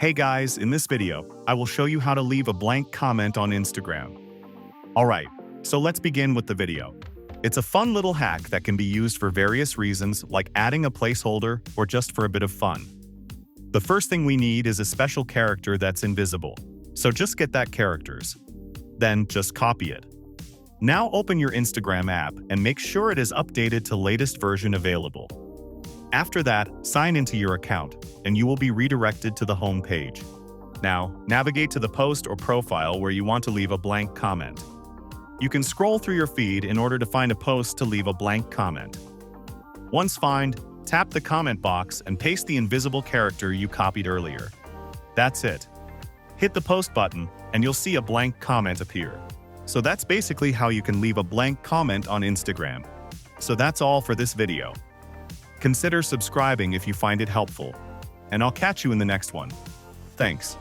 Hey guys, in this video, I will show you how to leave a blank comment on Instagram. Alright, so let's begin with the video. It's a fun little hack that can be used for various reasons, like adding a placeholder or just for a bit of fun. The first thing we need is a special character that's invisible, so just get that characters. Then just copy it. Now open your Instagram app and make sure it is updated to latest version available. After that, sign into your account, and you will be redirected to the home page. Now, navigate to the post or profile where you want to leave a blank comment. You can scroll through your feed in order to find a post to leave a blank comment. Once found, tap the comment box and paste the invisible character you copied earlier. That's it. Hit the post button, and you'll see a blank comment appear. So that's basically how you can leave a blank comment on Instagram. So that's all for this video. Consider subscribing if you find it helpful, and I'll catch you in the next one. Thanks.